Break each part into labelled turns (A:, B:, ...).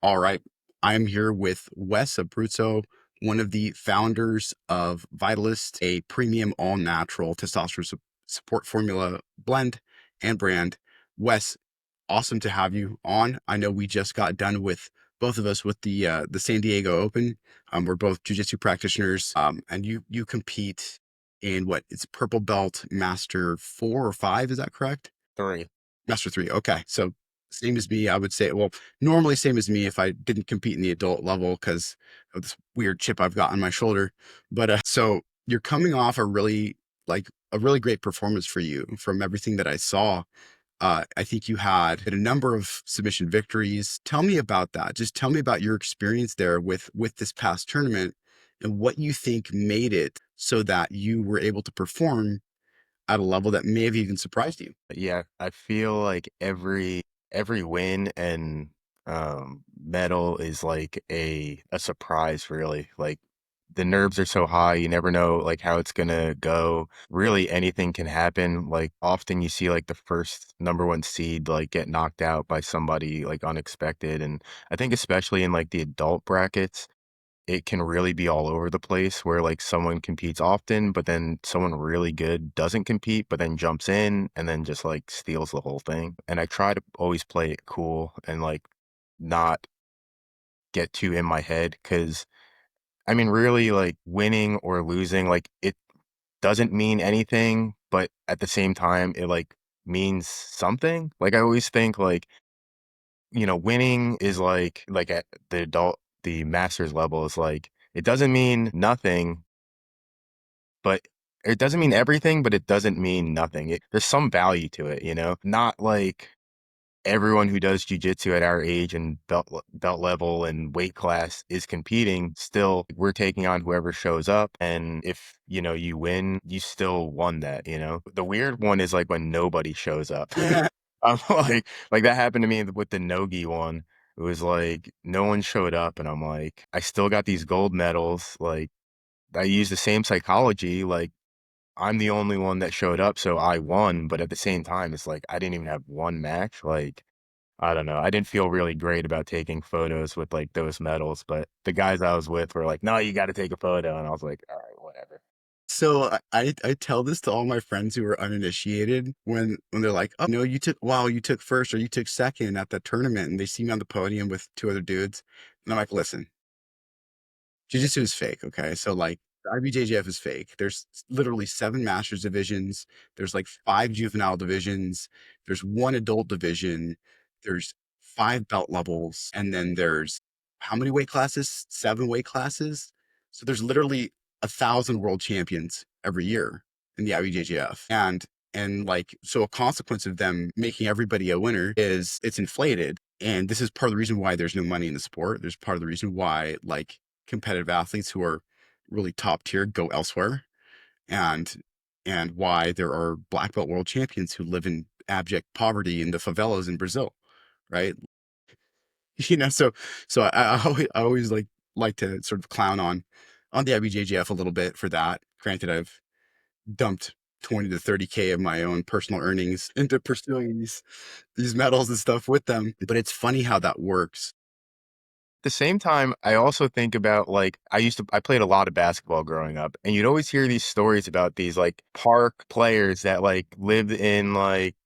A: All right. I'm here with Wes Abruzzo, one of the founders of Vitalist, a premium all natural testosterone support formula blend and brand. Wes, awesome to have you on. I know we just got done with both of us with the San Diego Open. We're both jiu-jitsu practitioners, and you compete in what? It's purple belt master 4 or 5. Is that correct?
B: Three.
A: Master 3. Okay. So same as me, I would say, well, normally same as me if I didn't compete in the adult level because of this weird chip I've got on my shoulder. But so you're coming off a really great performance for you from everything that I saw. I think you had a number of submission victories. Tell me about that. Just tell me about your experience there with this past tournament and what you think made it so that you were able to perform at a level that may have even surprised you.
B: Yeah, I feel like every win and medal is like a surprise really. Like the nerves are so high, you never know like how it's gonna go. Really anything can happen. Like often you see like the first number one seed like get knocked out by somebody like unexpected. And I think especially in like the adult brackets, it can really be all over the place where like someone competes often, but then someone really good doesn't compete, but then jumps in and then just like steals the whole thing. And I try to always play it cool and like not get too in my head because I mean, really, like winning or losing, like it doesn't mean anything, but at the same time, it like means something. Like I always think like, winning is like at the master's level is like, it doesn't mean nothing, but it doesn't mean everything, but it doesn't mean nothing. There's some value to it, Not like everyone who does jujitsu at our age and belt level and weight class is competing. Still, we're taking on whoever shows up, and if you win, you still won that. The weird one is like when nobody shows up. I'm like that happened to me with the Nogi one. It was like no one showed up, and I'm like, I still got these gold medals. Like I use the same psychology. Like I'm the only one that showed up, so I won. But at the same time, it's like I didn't even have one match. Like I don't know. I didn't feel really great about taking photos with like those medals, but the guys I was with were like, "No, you got to take a photo," and I was like, "All right, whatever."
A: So I tell this to all my friends who are uninitiated when they're like, oh no, you took first or you took second at the tournament, and they see me on the podium with two other dudes, and I'm like, listen, Jiu-Jitsu is fake, okay? So like IBJJF is fake. There's literally 7 masters divisions. There's like 5 juvenile divisions. There's 1 adult division. There's 5 belt levels, and then there's how many weight classes? 7 weight classes. So there's literally 1,000 world champions every year in the IBJJF, and like so a consequence of them making everybody a winner is it's inflated. And this is part of the reason why there's no money in the sport. There's part of the reason why like competitive athletes who are really top tier go elsewhere, and why there are black belt world champions who live in abject poverty in the favelas in Brazil, right? So I always like to sort of clown on the IBJJF a little bit for that. Granted, I've dumped 20 to 30K of my own personal earnings into pursuing these medals and stuff with them, but it's funny how that works.
B: At the same time, I also think about like I played a lot of basketball growing up, and you'd always hear these stories about these like park players that like lived in like,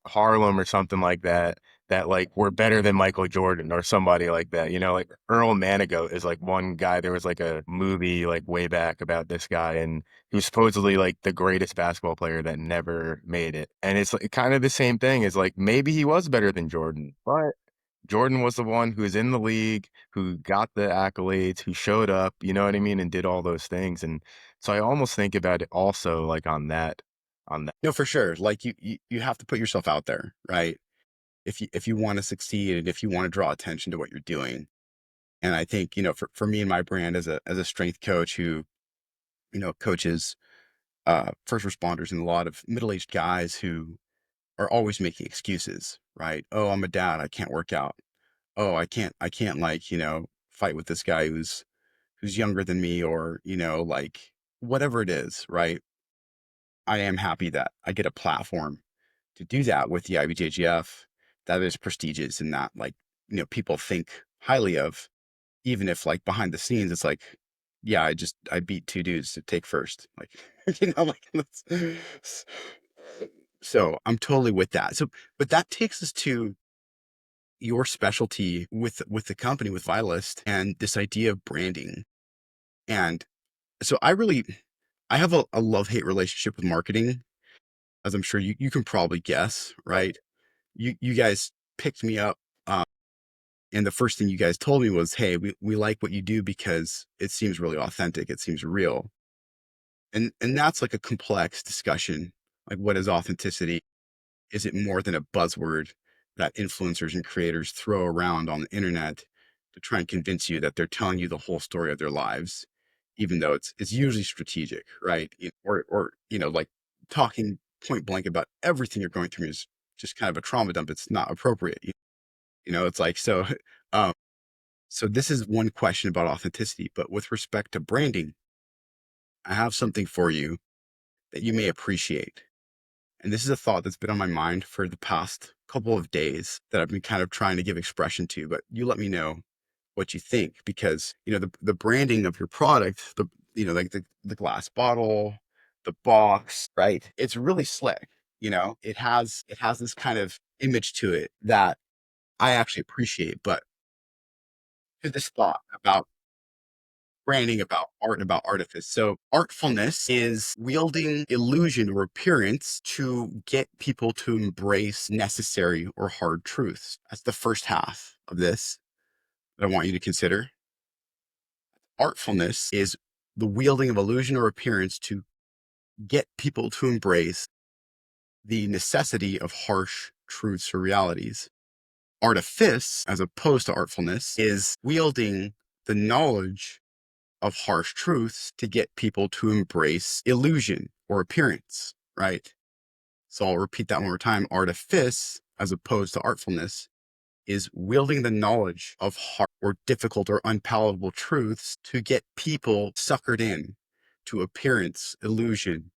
B: Harlem or something like that, that like were better than Michael Jordan or somebody like that. Like Earl Manigault is like one guy. There was like a movie like way back about this guy, and he was supposedly like the greatest basketball player that never made it. And it's like kind of the same thing as like maybe he was better than Jordan, but Jordan was the one who was in the league, who got the accolades, who showed up, you know what I mean, and did all those things. And so I almost think about it also like on that.
A: No, for sure. Like you have to put yourself out there, right? If you want to succeed and if you want to draw attention to what you're doing. And I think, for me and my brand as a strength coach who, coaches first responders and a lot of middle-aged guys who are always making excuses, right? Oh, I'm a dad, I can't work out. Oh, I can't like, fight with this guy who's younger than me, or, like whatever it is, right? I am happy that I get a platform to do that with the IBJJF that is prestigious and that like, people think highly of, even if like behind the scenes, it's like, yeah, I beat two dudes to take first. Like, like so I'm totally with that. So, but that takes us to your specialty with the company with Vitalist and this idea of branding. And so I have a love-hate relationship with marketing, as I'm sure you can probably guess, right? You guys picked me up, and the first thing you guys told me was, "Hey, we like what you do because it seems really authentic. It seems real." And that's like a complex discussion. Like, what is authenticity? Is it more than a buzzword that influencers and creators throw around on the internet to try and convince you that they're telling you the whole story of their lives, even though it's usually strategic, right? Or like talking point blank about everything you're going through is just kind of a trauma dump. It's not appropriate. It's like so. Um, so this is one question about authenticity, but with respect to branding, I have something for you that you may appreciate. And this is a thought that's been on my mind for the past couple of days that I've been kind of trying to give expression to, but you let me know what you think because, the branding of your product, like the glass bottle, the box, right? It's really slick. It has this kind of image to it that I actually appreciate, but to this thought about branding, about art, and about artifice. So, artfulness is wielding illusion or appearance to get people to embrace necessary or hard truths. That's the first half of this that I want you to consider. Artfulness is the wielding of illusion or appearance to get people to embrace the necessity of harsh truths or realities. Artifice, as opposed to artfulness, is wielding the knowledge of harsh truths to get people to embrace illusion or appearance, right? So I'll repeat that one more time. Artifice, as opposed to artfulness, is wielding the knowledge of hard or difficult or unpalatable truths to get people suckered in to appearance, illusion,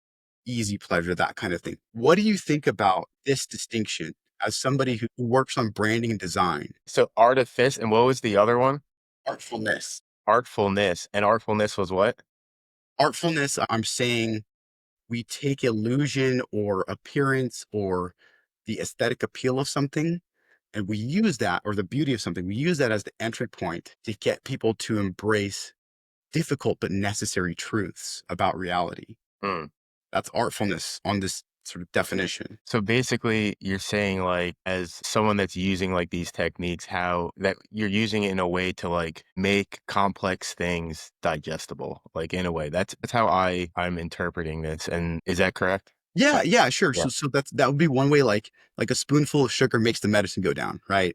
A: easy pleasure, that kind of thing. What do you think about this distinction as somebody who works on branding and design?
B: So artifice, and what was the other one?
A: Artfulness.
B: Artfulness. And artfulness was what?
A: Artfulness, I'm saying we take illusion or appearance or the aesthetic appeal of something and we use that, or the beauty of something, we use that as the entry point to get people to embrace difficult but necessary truths about reality.
B: Hmm.
A: That's artfulness on this sort of definition.
B: So basically, you're saying like, as someone that's using like these techniques, how that you're using it in a way to like make complex things digestible, like in a way. That's how I'm interpreting this. And is that correct?
A: Yeah, yeah, sure.
B: Yeah.
A: So that would be one way, like a spoonful of sugar makes the medicine go down, right?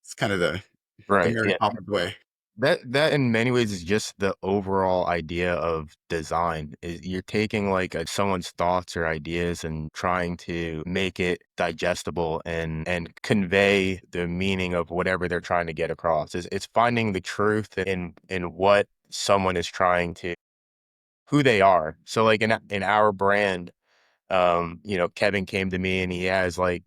A: It's kind of the
B: Right.
A: Mary
B: Yeah.
A: Poppins way.
B: That in many ways is just the overall idea of design. Is you're taking like someone's thoughts or ideas and trying to make it digestible and convey the meaning of whatever they're trying to get across. It's finding the truth in what someone is trying to who they are. So like in our brand, Kevin came to me and he has like,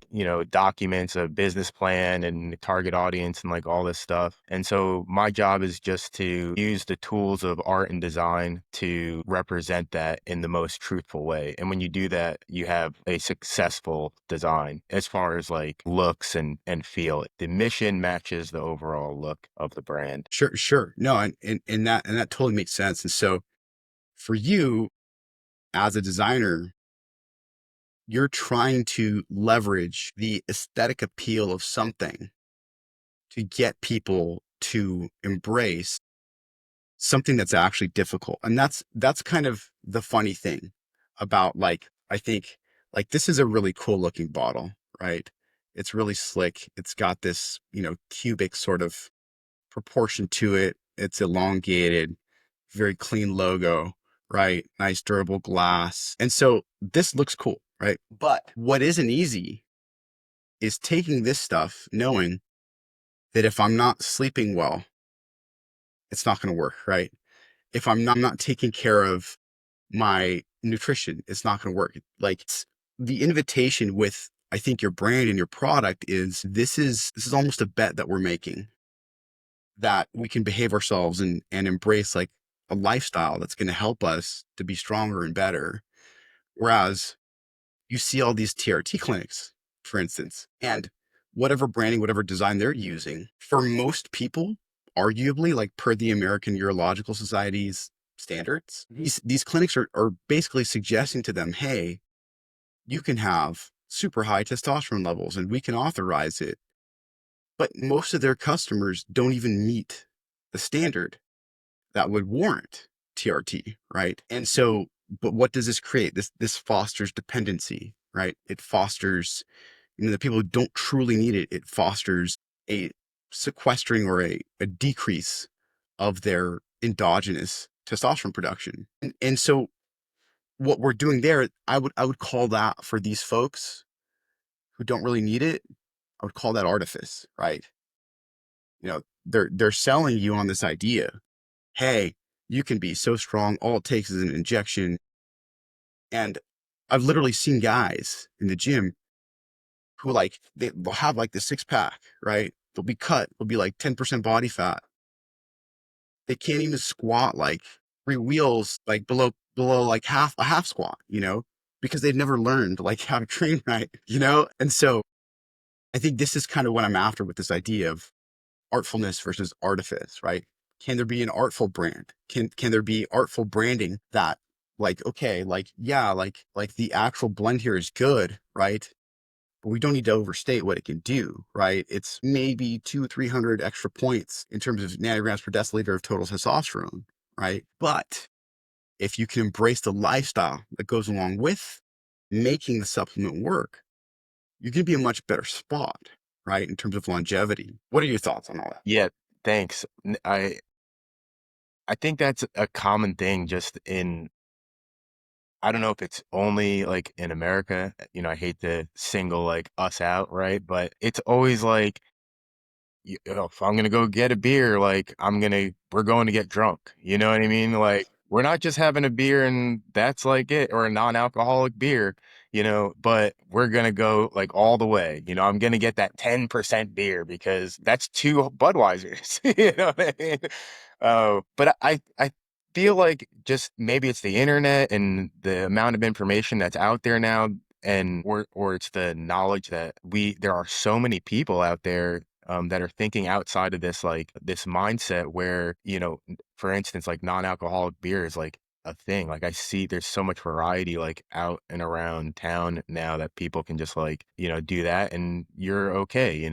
B: documents, a business plan and target audience and like all this stuff. And so my job is just to use the tools of art and design to represent that in the most truthful way. And when you do that, you have a successful design as far as like looks and feel. The mission matches the overall look of the brand.
A: Sure, sure. No, and that totally makes sense. And so for you as a designer, you're trying to leverage the aesthetic appeal of something to get people to embrace something that's actually difficult. And that's kind of the funny thing about, like, I think, like, this is a really cool looking bottle, right? It's really slick. It's got this, cubic sort of proportion to it. It's elongated, very clean logo, right? Nice durable glass. And so this looks cool, right? But what isn't easy is taking this stuff, knowing that if I'm not sleeping well, it's not going to work, right? If I'm not taking care of my nutrition, it's not going to work. Like, the invitation with, I think, your brand and your product is this is almost a bet that we're making. that we can behave ourselves and embrace like a lifestyle that's going to help us to be stronger and better. Whereas you see all these TRT clinics, for instance, and whatever branding, whatever design they're using, for most people, arguably, like per the American Urological Society's standards, these clinics are basically suggesting to them, hey, you can have super high testosterone levels and we can authorize it. But most of their customers don't even meet the standard that would warrant TRT, right? And so, but what does this create? This fosters dependency, right? It fosters, the people who don't truly need it. It fosters a sequestering or a decrease of their endogenous testosterone production. And so, what we're doing there, I would call that for these folks who don't really need it. I would call that artifice, right? They're selling you on this idea. Hey, you can be so strong. All it takes is an injection. And I've literally seen guys in the gym who like they'll have like the six pack, right? They'll be cut. They'll be like 10% body fat. They can't even squat like three wheels, like below like half squat, because they've never learned like how to train right. And so I think this is kind of what I'm after with this idea of artfulness versus artifice, right? Can there be an artful brand? Can there be artful branding that like, okay, like, yeah, like the actual blend here is good, right? But we don't need to overstate what it can do, right? It's maybe 300 extra points in terms of nanograms per deciliter of total testosterone, right? But if you can embrace the lifestyle that goes along with making the supplement work, you're going to be in a much better spot, right? In terms of longevity. What are your thoughts on all that?
B: Yeah, thanks. I think that's a common thing just in I don't know if it's only like in America, I hate to single like us out, right? But it's always like if I'm gonna go get a beer, like we're going to get drunk. You know what I mean? Like we're not just having a beer and that's like it, or a non-alcoholic beer, but we're gonna go like all the way. I'm gonna get that 10% beer because that's two Budweisers. You know what I mean? But I feel like just maybe it's the internet and the amount of information that's out there now, and or it's the knowledge that there are so many people out there that are thinking outside of this mindset where, for instance, like non-alcoholic beer is like a thing. Like I see there's so much variety like out and around town now that people can just like, do that and you're okay.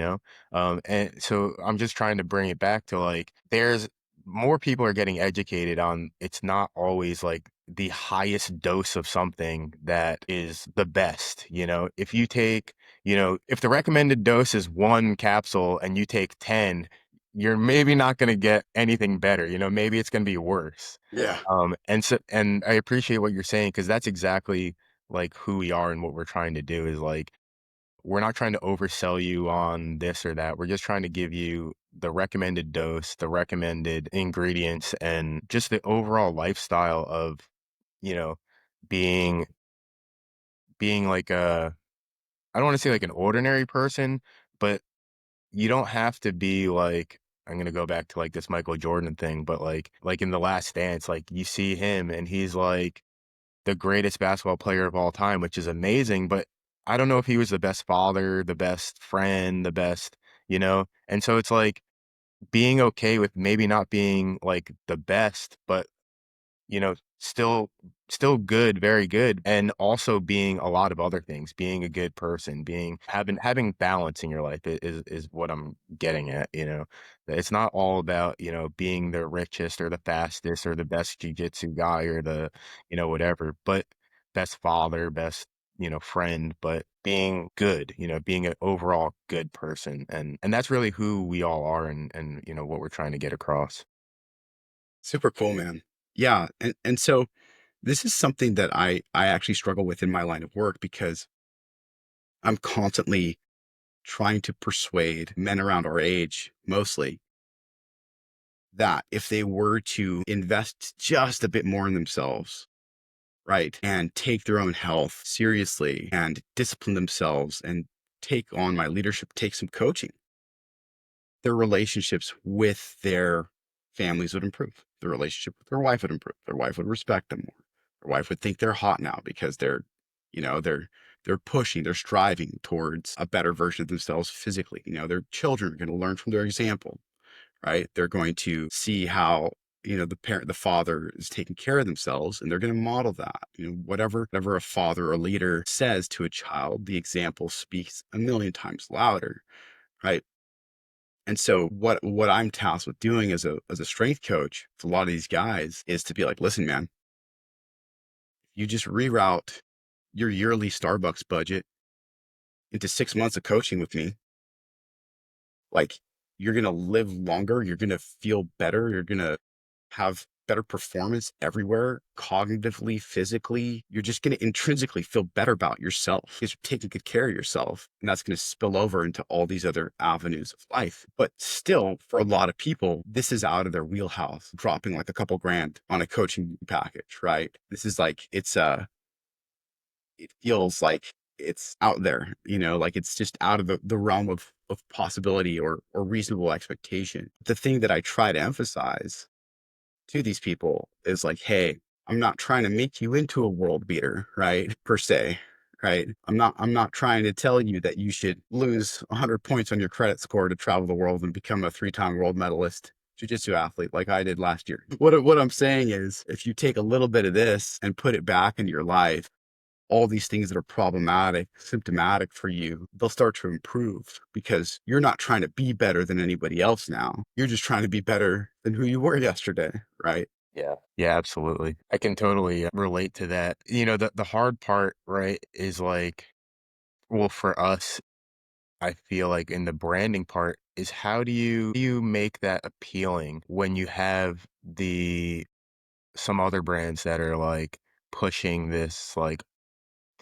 B: And so I'm just trying to bring it back to like there's more people are getting educated on it's not always like the highest dose of something that is the best. If you take if the recommended dose is one capsule and you take 10, you're maybe not going to get anything better. Maybe it's going to be worse.
A: Yeah.
B: And I appreciate what you're saying because that's exactly like who we are and what we're trying to do is like, we're not trying to oversell you on this or that. We're just trying to give you the recommended dose, the recommended ingredients, and just the overall lifestyle of, you know, being, being like I don't want to say like an ordinary person, but you don't have to be like I'm gonna go back to like this Michael Jordan thing, but like in The Last Dance, like you see him and he's like the greatest basketball player of all time, which is amazing, but I don't know if he was the best father, the best friend, the best. And so it's like being okay with maybe not being like the best, but still good, very good, and also being a lot of other things, being a good person, being having balance in your life is what I'm getting at. It's not all about, being the richest or the fastest or the best jiu-jitsu guy or the, whatever, but best father, best, friend, but being good, being an overall good person. And that's really who we all are and what we're trying to get across.
A: Super cool, man. Yeah. And so this is something that I actually struggle with in my line of work because I'm constantly trying to persuade men around our age, mostly, that if they were to invest just a bit more in themselves, right, and take their own health seriously and discipline themselves and take on my leadership, take some coaching, their relationships with their families would improve. Their relationship with their wife would improve. Their wife would respect them more. Their wife would think they're hot now because you know, they're pushing, they're striving towards a better version of themselves physically. You know, their children are going to learn from their example, right? They're going to see how, you know, the father is taking care of themselves, and they're going to model that. You know, whatever a father or leader says to a child, the example speaks a million times louder, right? And so what I'm tasked with doing as a strength coach with a lot of these guys is to be like, listen, man, you just reroute your yearly Starbucks budget into 6 months of coaching with me. Like, you're gonna live longer, you're gonna feel better, you're gonna have better performance everywhere, cognitively, physically. You're just gonna intrinsically feel better about yourself because you're taking good care of yourself. And that's gonna spill over into all these other avenues of life. But still, for a lot of people, this is out of their wheelhouse, dropping like a couple grand on a coaching package, right? This is like, it feels like it's out there, you know, like it's just out of the realm of possibility or reasonable expectation. The thing that I try to emphasize to these people is like, hey, I'm not trying to make you into a world beater, right? Per se, right? I'm not trying to tell you that you should lose 100 points on your credit score to travel the world and become a 3-time world medalist jiu-jitsu athlete like I did last year. What I'm saying is, if you take a little bit of this and put it back into your life, all these things that are problematic, symptomatic for you, they'll start to improve because you're not trying to be better than anybody else now. You're just trying to be better than who you were yesterday, right?
B: Yeah. Yeah, absolutely. I can totally relate to that. You know, the hard part, right, is like, well, for us, I feel like in the branding part is how do you make that appealing when you have the some other brands that are like pushing this like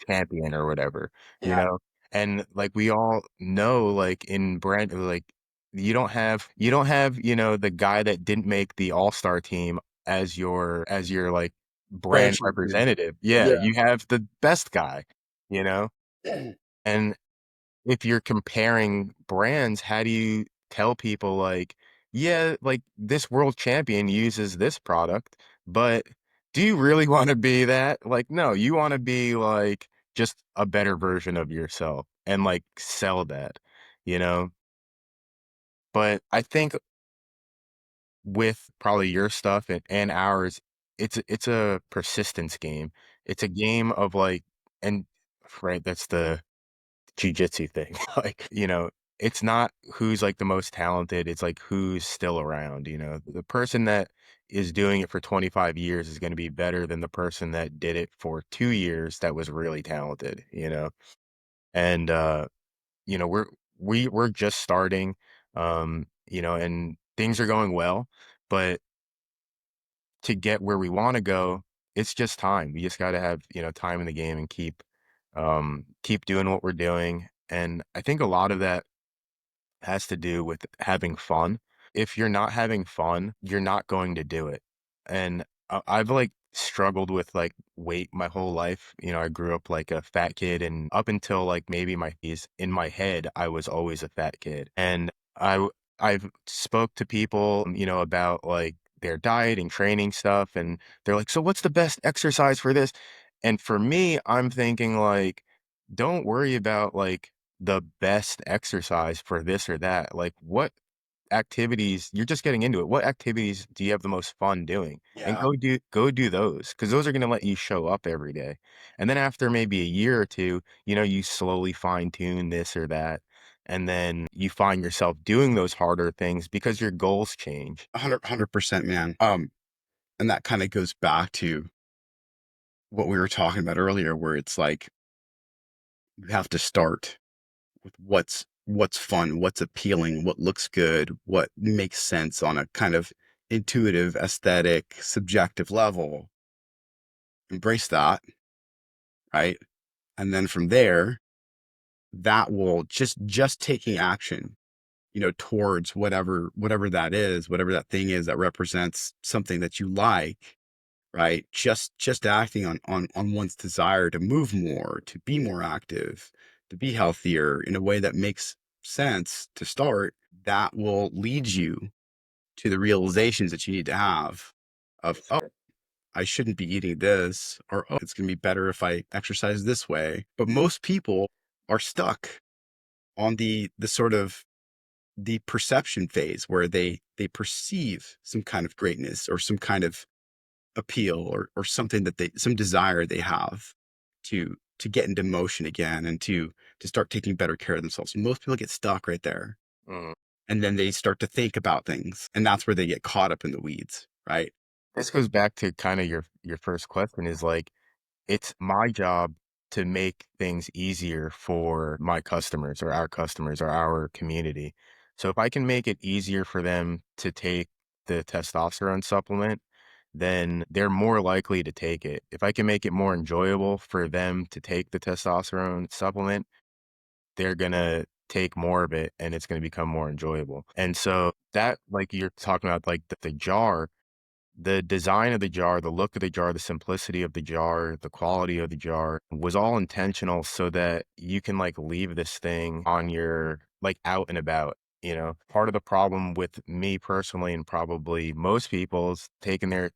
B: champion or whatever, you
A: Yeah.
B: know? And like we all know, like in brand, like you don't have, you know, the guy that didn't make the all-star team as your like
A: Brand
B: brand
A: champion.
B: representative. Yeah,
A: Yeah.
B: you have the best guy, you know? And if you're comparing brands, how do you tell people like, yeah, like this world champion uses this product, but do you really want to be that? Like, no, you want to be like just a better version of yourself and like sell that, you know? But I think with probably your stuff and ours, it's a persistence game. It's a game of like, and right, that's the Jiu-Jitsu thing. Like, you know, it's not who's like the most talented, it's like who's still around, you know. The person that is doing it for 25 years is going to be better than the person that did it for 2 years that was really talented, you know. And you know, we're just starting you know, and things are going well, but to get where we want to go, it's just time. We just got to have, you know, time in the game and keep doing what we're doing. And I think a lot of that has to do with having fun. If you're not having fun, you're not going to do it. And I've like struggled with like weight my whole life. You know, I grew up like a fat kid and up until like maybe my is in my head, I was always a fat kid. And I've spoke to people, you know, about like their diet and training stuff and they're like, "So what's the best exercise for this?" And for me, I'm thinking like don't worry about like the best exercise for this or that. Like, what activities you're just getting into it. What activities do you have the most fun doing? And
A: Yeah.
B: go do those because those are going to let you show up every day. And then after maybe a year or two, you know, you slowly fine tune this or that. And then you find yourself doing those harder things because your goals change.
A: 100%, man. And that kind of goes back to what we were talking about earlier, where it's like you have to start with what's fun, what's appealing, what looks good, what makes sense on a kind of intuitive, aesthetic, subjective level. Embrace that, right? And then from there, that will just taking action, you know, towards whatever that is, whatever that thing is that represents something that you like, right? Just acting on one's desire to move more, to be more active, to be healthier in a way that makes sense to start, that will lead you to the realizations that you need to have of, oh, I shouldn't be eating this, or oh, it's going to be better if I exercise this way. But most people are stuck on the sort of the perception phase where they perceive some kind of greatness or some kind of appeal or something that they some desire they have to get into motion again and to start taking better care of themselves. Most people get stuck right there.
B: Mhm.
A: And then they start to think about things. And that's where they get caught up in the weeds, right?
B: This goes back to kind of your first question is like, it's my job to make things easier for my customers or our community. So if I can make it easier for them to take the testosterone supplement, then they're more likely to take it. If I can make it more enjoyable for them to take the testosterone supplement, they're gonna take more of it and it's gonna become more enjoyable. And so that, like you're talking about, like the jar, the design of the jar, the look of the jar, the simplicity of the jar, the quality of the jar was all intentional so that you can like leave this thing on your like out and about. You know, part of the problem with me personally and probably most people is taking their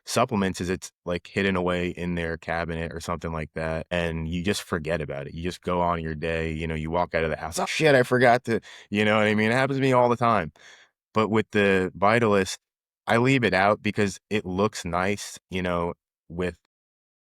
B: supplements is it's like hidden away in their cabinet or something like that. And you just forget about it. You just go on your day, you know, you walk out of the house. Oh shit, I forgot to, you know what I mean? It happens to me all the time. But with the Vitalist, I leave it out because it looks nice, you know, with,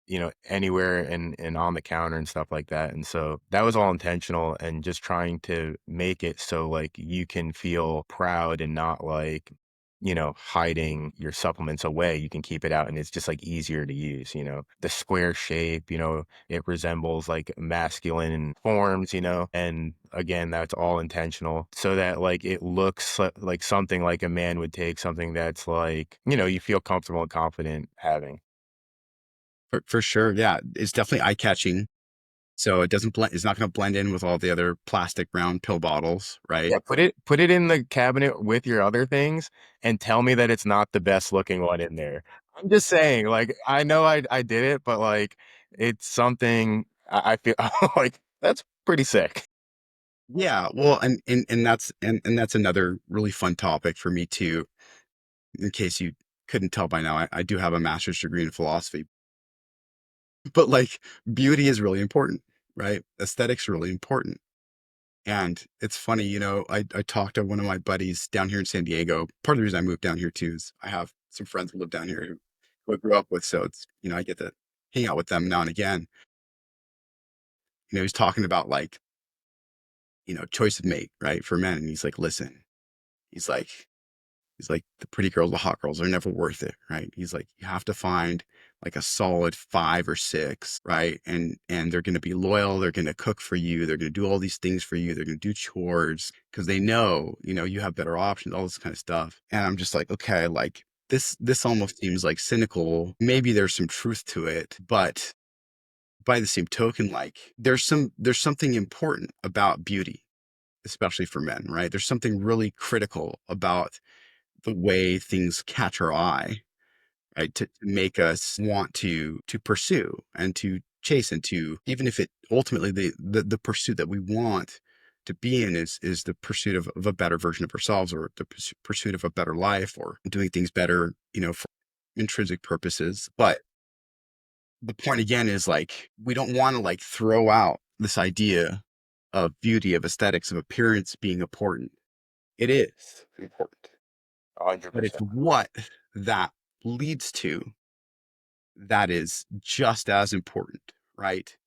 B: you know, anywhere and on the counter and stuff like that. And so that was all intentional and just trying to make it so like you can feel proud and not like, you know, hiding your supplements away. You can keep it out and it's just like easier to use, you know. The square shape, you know, it resembles like masculine forms, you know, and again, that's all intentional so that like it looks like something like a man would take, something that's like, you know, you feel comfortable and confident having.
A: For sure. Yeah. It's definitely eye catching. So it doesn't blend, it's not going to blend in with all the other plastic round pill bottles, right?
B: Yeah, put it in the cabinet with your other things and tell me that it's not the best looking one in there. I'm just saying, like, I know I did it, but like it's something I feel like that's pretty sick.
A: Yeah. Well, and that's another really fun topic for me too. In case you couldn't tell by now, I do have a master's degree in philosophy, but like beauty is really important, right? Aesthetics are really important. And it's funny, you know, I talked to one of my buddies down here in San Diego. Part of the reason I moved down here too is I have some friends who live down here who I grew up with. So it's, you know, I get to hang out with them now and again. You know, he's talking about like, you know, choice of mate, right? For men. And he's like, listen, he's like, he's like, the pretty girls, the hot girls are never worth it, right? He's like, you have to find like a solid 5 or 6, right? And they're gonna be loyal, they're gonna cook for you, they're gonna do all these things for you, they're gonna do chores because they know, you know, you have better options, all this kind of stuff. And I'm just like, okay, like this almost seems like cynical. Maybe there's some truth to it, but by the same token, like there's something important about beauty, especially for men, right? There's something really critical about the way things catch our eye, right? To make us want to pursue and to chase and to even if it ultimately the pursuit that we want to be in is the pursuit of a better version of ourselves or the pursuit of a better life or doing things better, you know, for intrinsic purposes. But the point again is like we don't want to like throw out this idea of beauty, of aesthetics, of appearance being important. It is important, but it's
B: 100%.
A: what that leads to that is just as important, right?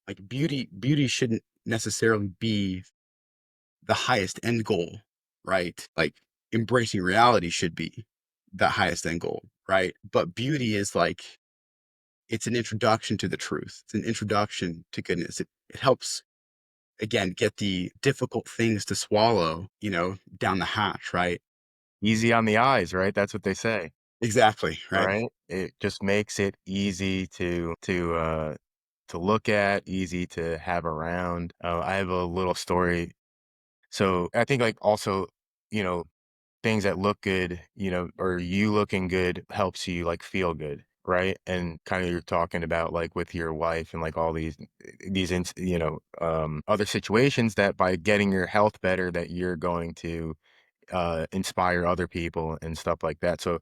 A: Like beauty shouldn't necessarily be the highest end goal, right? Like embracing reality should be the highest end goal, right? But beauty is like it's an introduction to the truth. It's an introduction to goodness. It helps again get the difficult things to swallow, you know, down the hatch, right?
B: Easy on the eyes, right? That's what they say,
A: Exactly, right?
B: right? It just makes it easy to look at, easy to have around. I have a little story. So I think like also, you know, things that look good, you know, or you looking good helps you like feel good, right? And kind of you're talking about like with your wife and like all these other situations that by getting your health better that you're going to inspire other people and stuff like that. So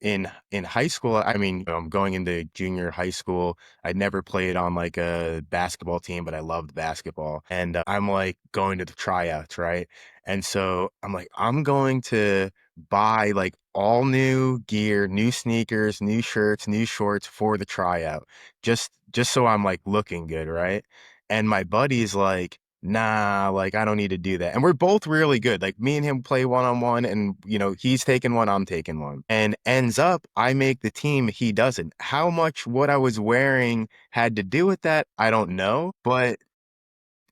B: in high school, I mean, going into junior high school, I never played on like a basketball team, but I loved basketball. And I'm like going to the tryouts, right? And so I'm like, I'm going to buy like all new gear, new sneakers, new shirts, new shorts for the tryout, just so I'm like looking good, right? And my buddy's like, nah, like I don't need to do that. And we're both really good. Like me and him play one on one, and he's taking one, I'm taking one. And ends up, I make the team, he doesn't. How much what I was wearing had to do with that, I don't know. But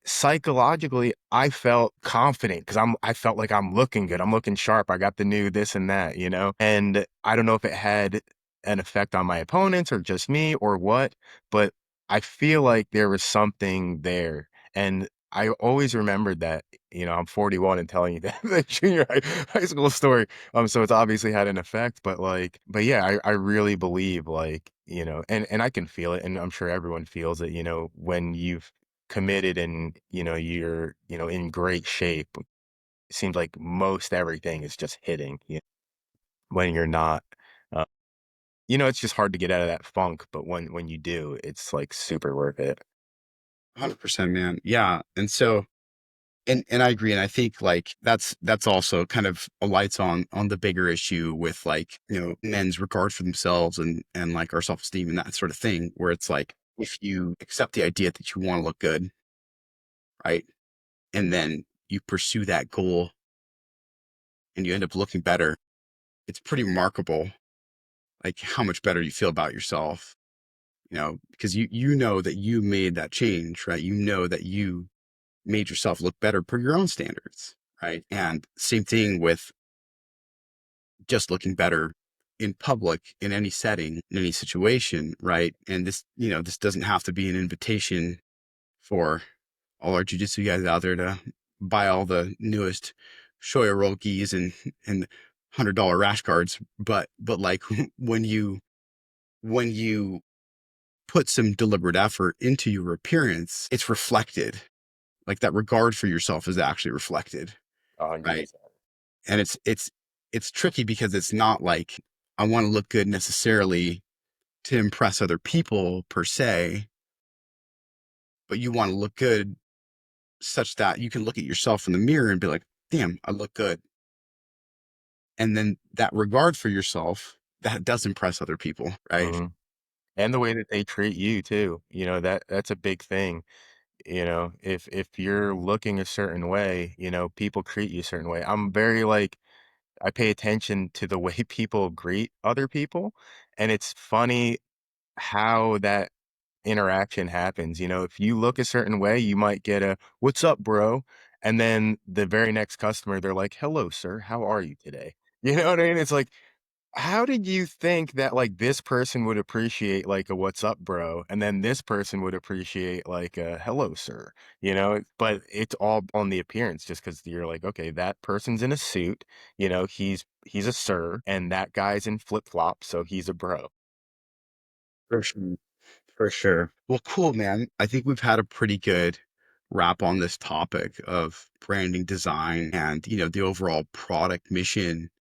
B: psychologically, I felt confident because I felt like I'm looking good. I'm looking sharp. I got the new this and that. And I don't know if it had an effect on my opponents or just me or what, but I feel like there was something there. And I always remembered that, I'm 41 and telling you that, that junior high school story. So it's obviously had an effect, but yeah, I really believe and I can feel it, and I'm sure everyone feels it, when you've committed and you're in great shape. It seems like most everything is just hitting when you're not. uh, it's just hard to get out of that funk, but when you do, it's like super worth it.
A: 100%, man. Yeah. And so, and I agree. And I think like that's also kind of a lights on the bigger issue with like, men's regard for themselves and like our self-esteem and that sort of thing, where it's like if you accept the idea that you want to look good, right? And then you pursue that goal and you end up looking better, it's pretty remarkable like how much better you feel about yourself, because you know that you made that change, right? You know that you made yourself look better per your own standards, right? And same thing with just looking better in public, in any setting, in any situation, right? And this doesn't have to be an invitation for all our jujitsu guys out there to buy all the newest shoya roll gis and $100 rash guards, but like when you put some deliberate effort into your appearance, it's reflected. Like that regard for yourself is actually reflected, right?
B: 100%.
A: And it's tricky because it's not like I want to look good necessarily to impress other people per se, but you want to look good such that you can look at yourself in the mirror and be like, damn, I look good. And then that regard for yourself that does impress other people, right?
B: Hmm. And the way that they treat you too, that's a big thing. If you're looking a certain way, people treat you a certain way. I'm very like, I pay attention to the way people greet other people, and it's funny how that interaction happens. If you look a certain way, you might get a "What's up, bro?" And then the very next customer, they're like, "Hello, sir. How are you today?" You know what I mean? It's like, how did you think that like this person would appreciate like a "What's up, bro?" and then this person would appreciate like a "Hello, sir?" But it's all on the appearance, just because you're like, okay, that person's in a suit, he's a sir, and that guy's in flip-flops, so he's a bro.
A: For sure. For sure. Well, cool, man. I think we've had a pretty good wrap on this topic of branding design and, the overall product mission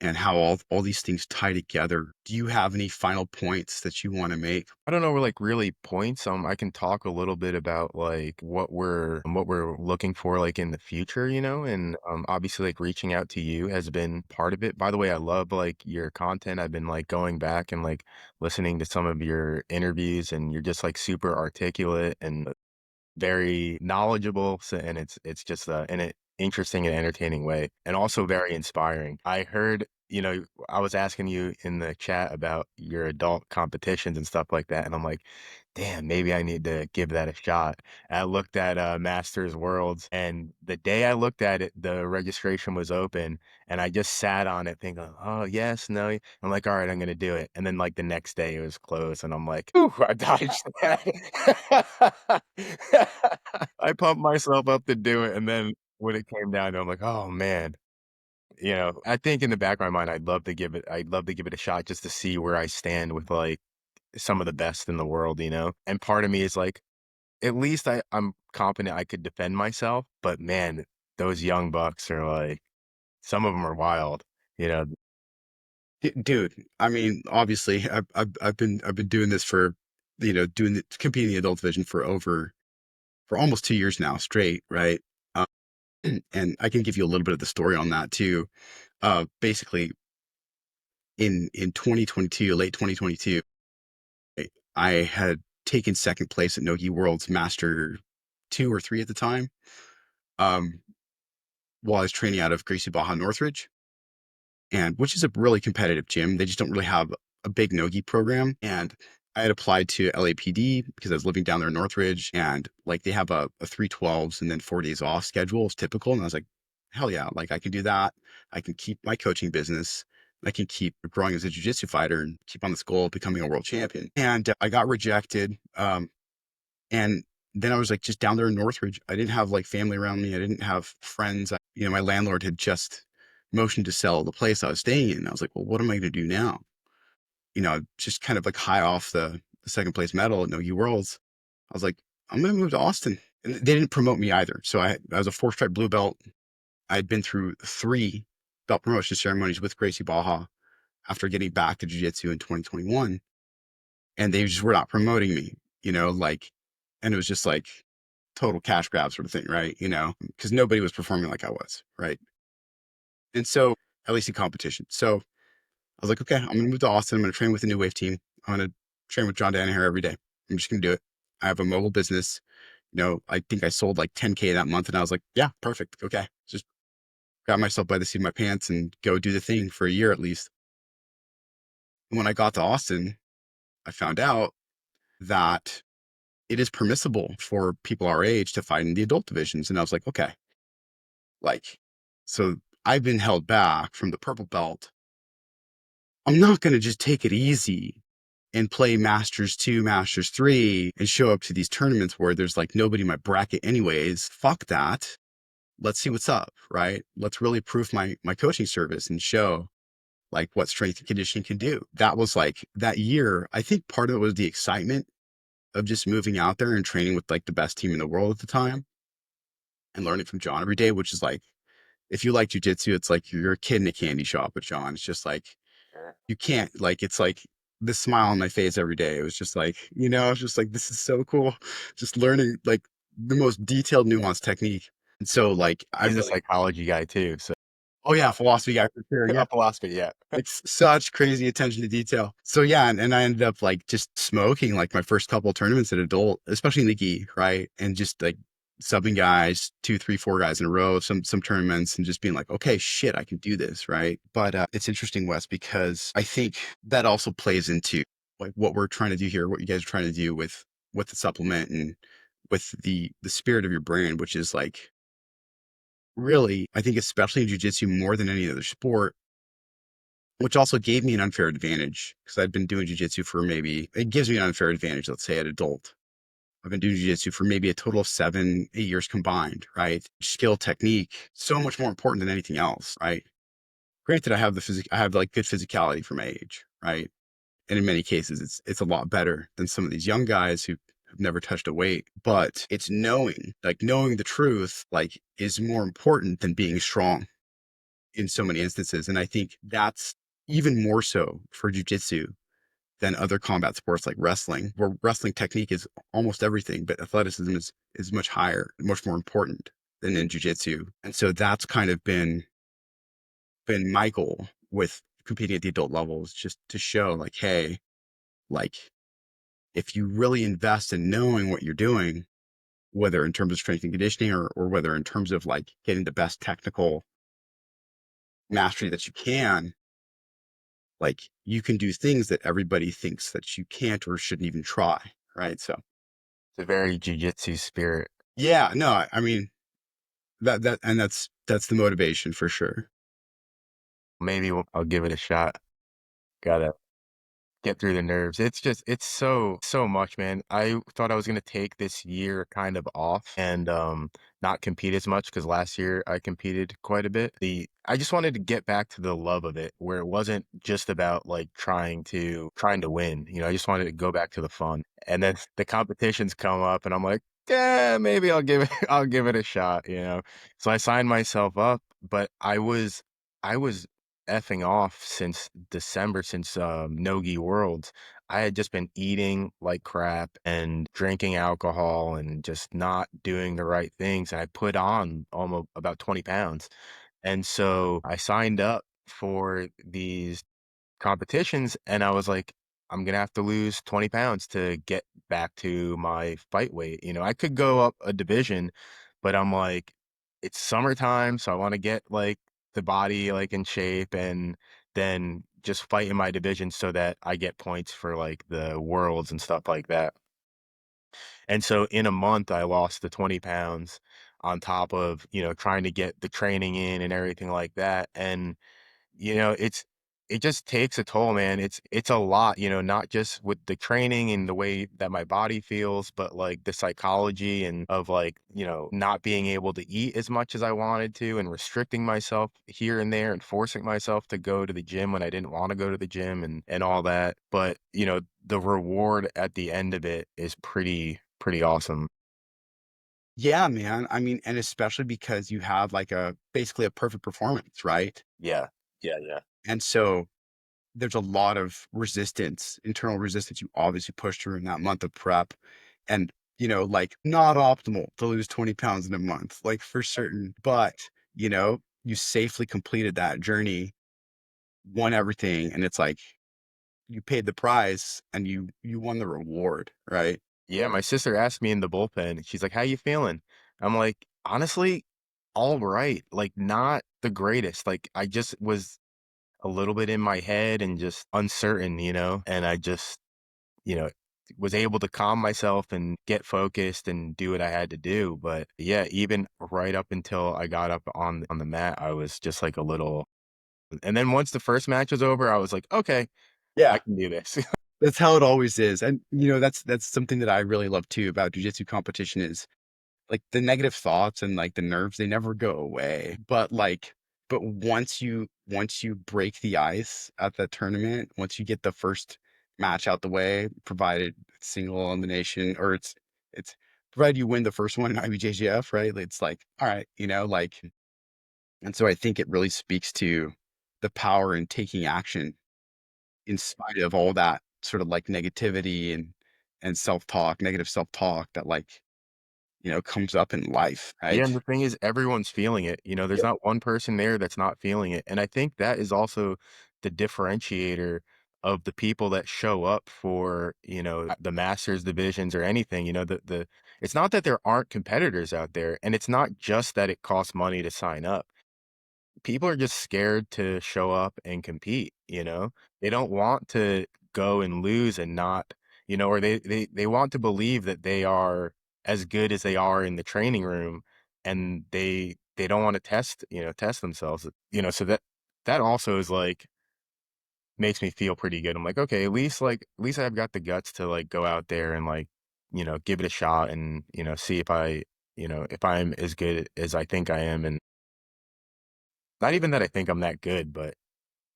A: and how all these things tie together. Do you have any final points that you want to make?
B: I don't know, like really points. I can talk a little bit about like what we're looking for like in the future, and obviously like reaching out to you has been part of it. By the way, I love like your content. I've been like going back and like listening to some of your interviews, and you're just like super articulate and very knowledgeable. So, and it's just in an interesting and entertaining way, and also very inspiring. I heard, I was asking you in the chat about your adult competitions and stuff like that, and I'm like, damn, maybe I need to give that a shot. I looked at Masters Worlds, and the day I looked at it, the registration was open, and I just sat on it thinking, oh, yes, no. I'm like, all right, I'm gonna do it. And then like the next day it was closed, and I'm like, ooh, I dodged that. I pumped myself up to do it, and then when it came down to it, I'm like, oh man. I think in the back of my mind, I'd love to give it a shot just to see where I stand with like some of the best in the world, you know? And part of me is like, at least I'm confident I could defend myself, but man, those young bucks are like, some of them are wild, you know?
A: Dude, I mean, obviously, I've been doing this for, competing in the adult division for almost 2 years now straight, right? Um, and I can give you a little bit of the story on that too. Basically, in 2022, late 2022, I had taken second place at Nogi World's Master 2 or 3 at the time. Um, while I was training out of Gracie Baja Northridge, and which is a really competitive gym. They just don't really have a big Nogi program. And I had applied to LAPD because I was living down there in Northridge, and like they have a 312s and then 4 days off schedule is typical. And I was like, hell yeah, like I can do that. I can keep my coaching business. I can keep growing as a jiu-jitsu fighter and keep on this goal of becoming a world champion. And I got rejected. And then I was like just down there in Northridge. I didn't have like family around me. I didn't have friends. My landlord had just motioned to sell the place I was staying in. I was like, well, what am I going to do now? Just kind of like high off the second place medal at No U Worlds. I was like, I'm going to move to Austin. And they didn't promote me either. So I was a 4 stripe blue belt. I had been through 3 belt promotion ceremonies with Gracie Baja after getting back to jiu-jitsu in 2021. And they just were not promoting me, and it was just like total cash grab sort of thing, right? Because nobody was performing like I was, right? And so, at least in competition. So I was like, okay, I'm going to move to Austin. I'm going to train with the New Wave team. I'm going to train with John Danaher every day. I'm just going to do it. I have a mobile business. I think I sold like 10K that month. And I was like, yeah, perfect. Okay. Just grab myself by the seat of my pants and go do the thing for a year at least. And when I got to Austin, I found out that it is permissible for people our age to fight in the adult divisions. And I was like, okay, like, so I've been held back from the purple belt. I'm not going to just take it easy and play Masters 2, Masters 3 and show up to these tournaments where there's like nobody in my bracket anyways. Fuck that. Let's see what's up, right? Let's really prove my coaching service and show like what strength and conditioning can do. That was like that year. I think part of it was the excitement of just moving out there and training with like the best team in the world at the time and learning from John every day, which is like, if you like jujitsu, it's like you're a kid in a candy shop with John. It's just like, you can't, like, it's like the smile on my face every day. It was just like, it's just like, this is so cool. Just learning like the most detailed, nuanced technique. And so, like, I
B: He's a
A: really,
B: psychology guy too, so
A: oh, yeah, philosophy guy for sure. Yeah.
B: a philosophy, yeah.
A: Like such crazy attention to detail. So yeah, and I ended up like just smoking like my first couple of tournaments at adult, especially in the gi, right? And just like subbing guys, 2, 3, 4 guys in a row, some tournaments, and just being like, okay, shit, I can do this, right? But it's interesting, Wes, because I think that also plays into like what we're trying to do here, what you guys are trying to do with the supplement and with the spirit of your brand, which is like really, I think especially in jujitsu more than any other sport, which also gave me an unfair advantage because I'd been doing jujitsu for maybe, it gives me an unfair advantage, let's say at adult. I've been doing jujitsu for maybe a total of 7, 8 years combined, right? Skill, technique, so much more important than anything else, right? Granted, I have like good physicality for my age, right? And in many cases, it's a lot better than some of these young guys who have never touched a weight. But it's knowing the truth, like, is more important than being strong in so many instances. And I think that's even more so for jujitsu than other combat sports like wrestling, where wrestling technique is almost everything, but athleticism is much higher, much more important than in jujitsu. And so that's kind of been my goal with competing at the adult levels, just to show like, hey, like if you really invest in knowing what you're doing, whether in terms of strength and conditioning or whether in terms of like getting the best technical mastery that you can, like you can do things that everybody thinks that you can't or shouldn't even try. Right. So
B: It's a very jiu-jitsu spirit.
A: yeah, no, I mean and that's the motivation for sure.
B: Maybe I'll give it a shot. Gotta Get through the nerves. It's just it's so much, man. I thought I was gonna take this year kind of off and not compete as much because last year I competed quite a bit. The I just wanted to get back to the love of it where it wasn't just about like trying to win. I just wanted to go back to the fun. And then the competitions come up and I'm like, yeah, maybe I'll give it I'll give it a shot. So I signed myself up, but I was effing off since December, since Nogi Worlds. I had just been eating like crap and drinking alcohol and just not doing the right things. And I put on almost about 20 pounds. And so I signed up for these competitions and I was like, I'm gonna have to lose 20 pounds to get back to my fight weight. I could go up a division, but I'm like, it's summertime, so I want to get like the body like in shape and then just fight in my division so that I get points for like the worlds and stuff like that. And so in a month I lost the 20 pounds on top of, trying to get the training in and everything like that. And it just takes a toll, man. It's a lot, not just with the training and the way that my body feels, but like the psychology and of like, not being able to eat as much as I wanted to and restricting myself here and there and forcing myself to go to the gym when I didn't want to go to the gym and all that. But, the reward at the end of it is pretty awesome.
A: Yeah, man. I mean, and especially because you have like a basically a perfect performance, right?
B: Yeah. Yeah, yeah.
A: And so there's a lot of resistance, internal resistance you obviously pushed through in that month of prep. And, like not optimal to lose 20 pounds in a month, like for certain. But, you safely completed that journey, won everything. And it's like you paid the price and you won the reward, right?
B: Yeah, my sister asked me in the bullpen, she's like, "How you feeling?" I'm like, "Honestly, all right." Like, not the greatest. Like, I just was a little bit in my head and just uncertain. And I just, you know, was able to calm myself and get focused and do what I had to do. But yeah, even right up until I got up on the mat, I was just like a little. And then once the first match was over, I was like, "Okay, I
A: Yeah.
B: can do this."
A: That's how it always is. And, that's something that I really love too about jujitsu competition is like the negative thoughts and like the nerves, they never go away. But once you break the ice at the tournament, once you get the first match out the way, provided it's single elimination or it's provided you win the first one in IBJJF, right? It's like, all right, like, and so I think it really speaks to the power in taking action in spite of all that sort of like negativity and self-talk, negative self-talk that like, comes up in life,
B: Yeah, and
A: right?
B: the thing is everyone's feeling it, there's
A: Yep.
B: not one person there that's not feeling it, and I think that is also the differentiator of the people that show up for, the masters divisions or anything, the it's not that there aren't competitors out there, and it's not just that it costs money to sign up. People are just scared to show up and compete. They don't want to go and lose and not, or they want to believe that they are as good as they are in the training room and they don't want to test themselves, so that also is like makes me feel pretty good. I'm like, okay, at least I've got the guts to like go out there and like, give it a shot and, see if I'm as good as I think I am and not even that I think I'm that good, but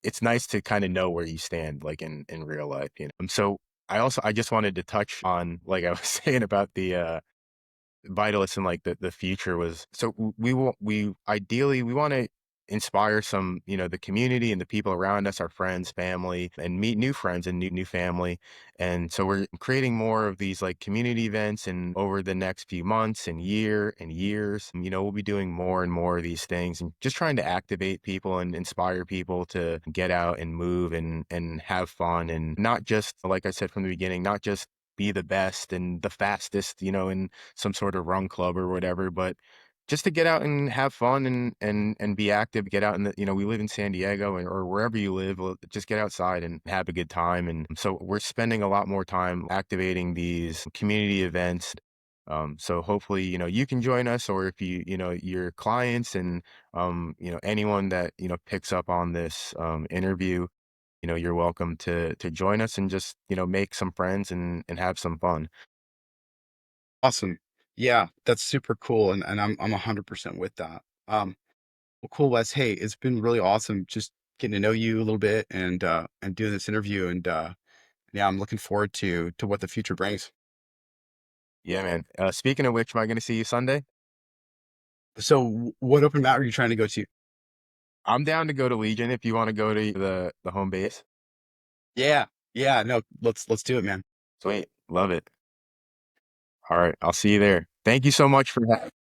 B: it's nice to kinda know where you stand, like, in real life. So, I just wanted to touch on, like I was saying about the, Vitalist and, like, the future was so we ideally, we wanna inspire some, the community and the people around us, our friends, family, and meet new friends and new family, and so we're creating more of these, like, community events and over the next few months and year and years, we'll be doing more and more of these things and just trying to activate people and inspire people to get out and move and have fun and not just, like I said from the beginning, not just be the best and the fastest, in some sort of run club or whatever, but just to get out and have fun and be active, get out in the, we live in San Diego or wherever you live, just get outside and have a good time. And so we're spending a lot more time activating these community events. So hopefully, you can join us or if your clients and, anyone that, picks up on this, interview, you're welcome to join us and just, make some friends and have some fun.
A: Awesome. Yeah, that's super cool, and I'm 100% with that. Well, cool, Wes. Hey, it's been really awesome just getting to know you a little bit and doing this interview, and yeah, I'm looking forward to what the future brings.
B: Yeah, man. Speaking of which, am I going to see you Sunday?
A: So, what open mat are you trying to go to?
B: I'm down to go to Legion if you want to go to the home base.
A: Yeah, yeah, no, let's do it, man.
B: Sweet. Love it. All right. I'll see you there. Thank you so much for